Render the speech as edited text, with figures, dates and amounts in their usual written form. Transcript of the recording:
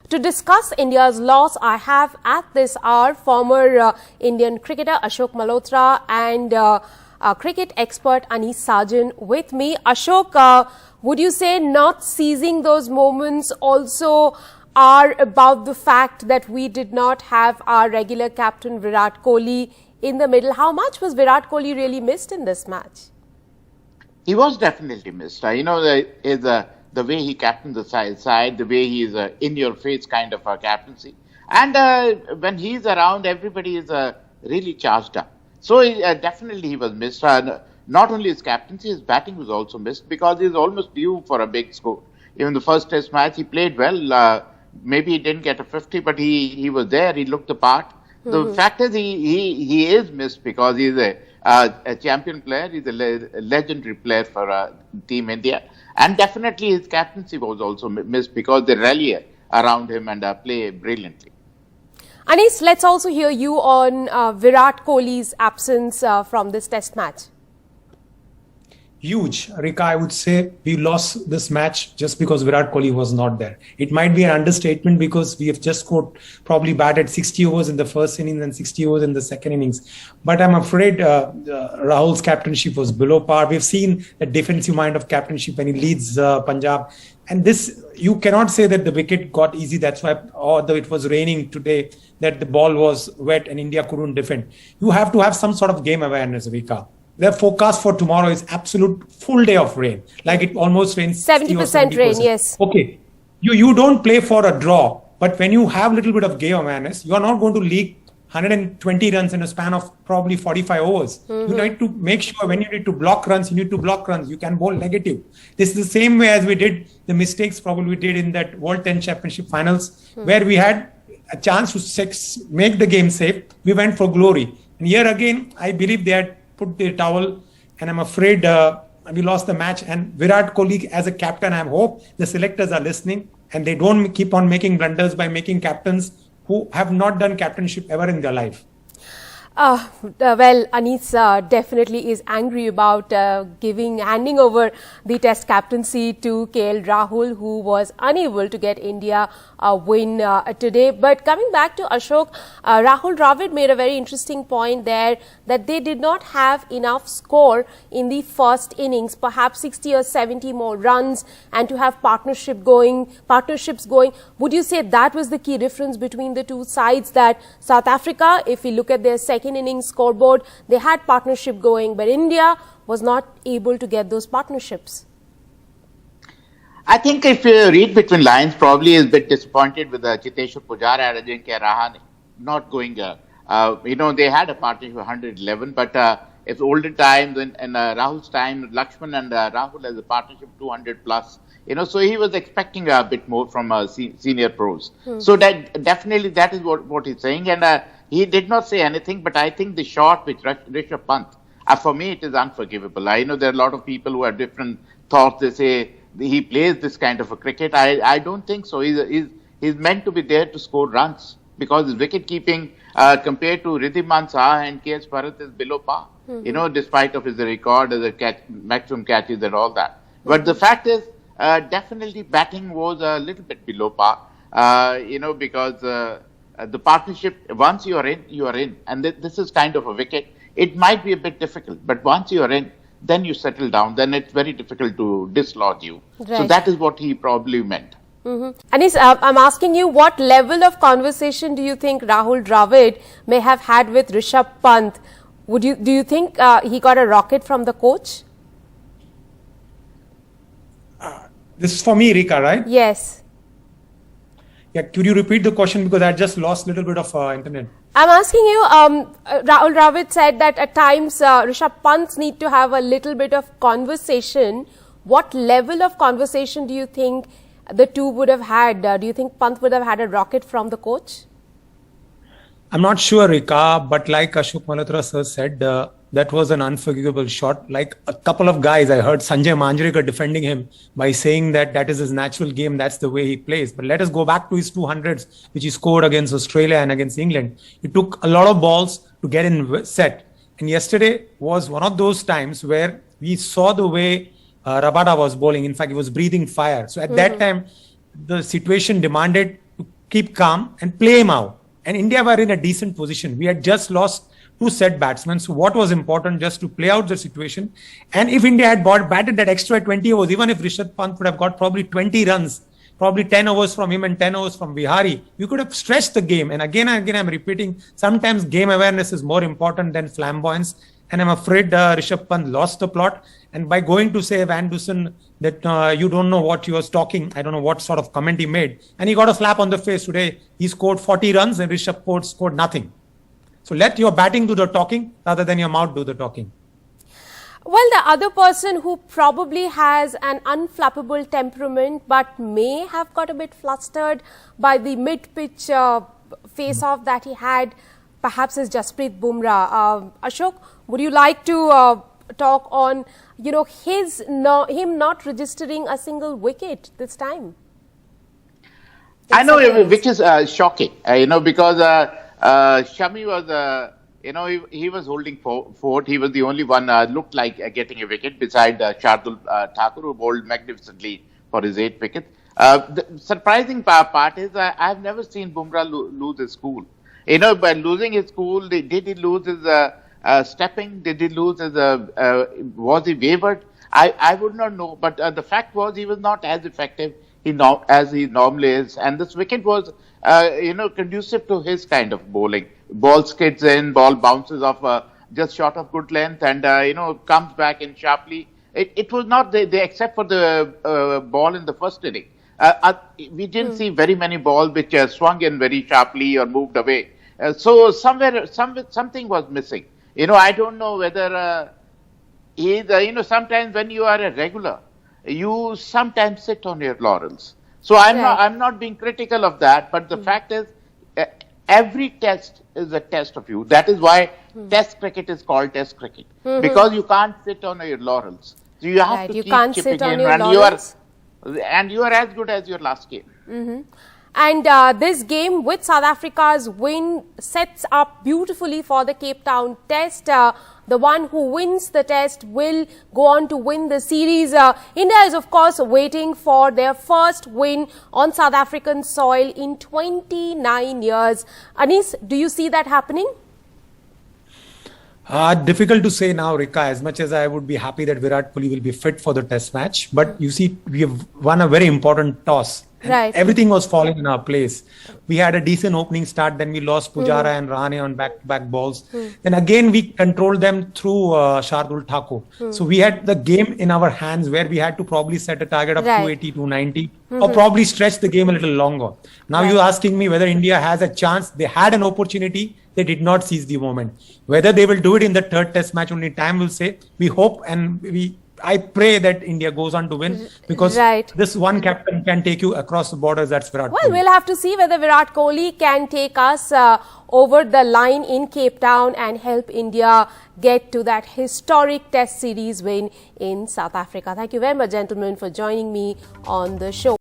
To discuss India's loss, I have at this hour former Indian cricketer Ashok Malhotra and cricket expert Anis Sajan with me. Ashok, would you say not seizing those moments also are about the fact that we did not have our regular captain Virat Kohli in the middle? How much was Virat Kohli really missed in this match? He was definitely missed. The way he captained the side, the way he is in-your-face kind of a captaincy. And when he's around, everybody is really charged up. So definitely he was missed. Not only his captaincy, his batting was also missed because he's almost due for a big score. Even the first test match, he played well. Maybe he didn't get a 50, but he was there. He looked the part. The fact is he is missed because he's a champion player. He's a legendary player for Team India. And definitely his captaincy was also missed because they rally around him and play brilliantly. Anis, let's also hear you on Virat Kohli's absence from this test match. Huge. Rika, I would say we lost this match just because Virat Kohli was not there. It might be an understatement because we have just scored, probably batted 60 overs in the first innings and 60 overs in the second innings. But I'm afraid Rahul's captainship was below par. We've seen the defensive mind of captainship when he leads Punjab. And this, you cannot say that the wicket got easy. That's why, although it was raining today, that the ball was wet and India couldn't defend. You have to have some sort of game awareness, Rika. The forecast for tomorrow is absolute full day of rain. Like it almost rains 70% rain, yes. Okay. You don't play for a draw, but when you have a little bit of game awareness, you are not going to leak 120 runs in a span of probably 45 overs. You need to make sure when you need to block runs, you need to block runs. You can bowl negative. This is the same way as we did the mistakes probably we did in that World 10 Championship finals, where we had a chance to make the game safe. We went for glory. And here again, I believe they had put the towel, and I'm afraid we lost the match. And Virat Kohli as a captain, I hope the selectors are listening and they don't keep on making blunders by making captains who have not done captainship ever in their life. Well, Anis definitely is angry about handing over the test captaincy to KL Rahul, who was unable to get India a win today. But coming back to Ashok, Rahul Dravid made a very interesting point there that they did not have enough score in the first innings, perhaps 60 or 70 more runs, and to have partnerships going. Would you say that was the key difference between the two sides, that South Africa, if we look at their second innings scoreboard, they had partnership going, but India was not able to get those partnerships? I think if you read between lines, probably is a bit disappointed with Chiteshwar Pujara and Ajinkya Rahane not going. They had a partnership of 111, but it's olden times and Rahul's time, Lakshman and Rahul as a partnership 200 plus. So he was expecting a bit more from senior pros. So that definitely that is what he's saying, and he did not say anything. But I think the shot with Rishabh Pant, for me, it is unforgivable. I know there are a lot of people who have different thoughts. They say he plays this kind of a cricket. I don't think so. He's meant to be there to score runs because his wicket keeping compared to Riddhiman Saha and KS Bharat is below par. Despite of his record as a maximum catches and all that. But the fact is, definitely batting was a little bit below par. Because the partnership, once you are in, and this is kind of a wicket. It might be a bit difficult, but once you are in, then you settle down. Then it's very difficult to dislodge you. Right. So that is what he probably meant. Anis, I'm asking you, what level of conversation do you think Rahul Dravid may have had with Rishabh Pant? Do you think he got a rocket from the coach? This is for me, Rika, right? Yes. Yeah, could you repeat the question because I just lost a little bit of internet. I'm asking you, Rahul Dravid said that at times Rishabh Pant need to have a little bit of conversation. What level of conversation do you think the two would have had? Do you think Pant would have had a rocket from the coach? I'm not sure, Rika, but like Ashok Malhotra sir said, that was an unforgivable shot. Like a couple of guys, I heard Sanjay Manjrekar defending him by saying that is his natural game, that's the way he plays. But let us go back to his 200s, which he scored against Australia and against England. He took a lot of balls to get in set. And yesterday was one of those times where we saw the way Rabada was bowling. In fact, he was breathing fire. So at that time, the situation demanded to keep calm and play him out. And India were in a decent position. We had just lost 2 set batsmen. So what was important just to play out the situation. And if India had batted that extra 20 overs, even if Rishabh Pant would have got probably 20 runs, probably 10 overs from him and 10 overs from Vihari, you could have stretched the game. And again, I'm repeating, sometimes game awareness is more important than flamboyance. And I'm afraid Rishabh Pant lost the plot. And by going to say Van Dusen that you don't know what he was talking, I don't know what sort of comment he made. And he got a slap on the face today. He scored 40 runs and Rishabh Pant scored nothing. So let your batting do the talking rather than your mouth do the talking. Well, the other person who probably has an unflappable temperament but may have got a bit flustered by the mid-pitch face-off that he had, perhaps is Jasprit Bumrah. Ashok, would you like to talk on, him not registering a single wicket this time? I know, which is shocking, because Shami was, he was holding fort. He was the only one looked like getting a wicket beside Shardul Thakur, who bowled magnificently for his 8 wickets. The surprising part is I've never seen Bumrah lose his cool. By losing his cool, did he lose his stepping? Did he lose his, was he wavered? I would not know. But the fact was he was not as effective as he normally is. And this wicket was, conducive to his kind of bowling. Ball skids in, ball bounces off just short of good length and, comes back in sharply. It was not, except for the ball in the first inning. We didn't see very many balls which swung in very sharply or moved away. So something was missing. I don't know whether sometimes when you are a regular, you sometimes sit on your laurels. So I'm not being critical of that, but the fact is, every test is a test of you. That is why test cricket is called test cricket, because you can't sit on your laurels. So you have to keep chipping in, and you are as good as your last game. And this game with South Africa's win sets up beautifully for the Cape Town test. The one who wins the test will go on to win the series. India is, of course, waiting for their first win on South African soil in 29 years. Anis, do you see that happening? Difficult to say now, Rika, as much as I would be happy that Virat Kohli will be fit for the test match. But you see, we have won a very important toss. Right. Everything was falling in our place. We had a decent opening start, then we lost Pujara and Rahane on back-to-back balls. Then again, we controlled them through Shardul Thakur. So we had the game in our hands where we had to probably set a target of 280, 290 or probably stretch the game a little longer. Now you're asking me whether India has a chance. They had an opportunity. They did not seize the moment. Whether they will do it in the third test match, only time will say. We hope and I pray that India goes on to win, because this one captain can take you across the borders. That's Virat Kohli. Well, we'll have to see whether Virat Kohli can take us over the line in Cape Town and help India get to that historic test series win in South Africa. Thank you very much, gentlemen, for joining me on the show.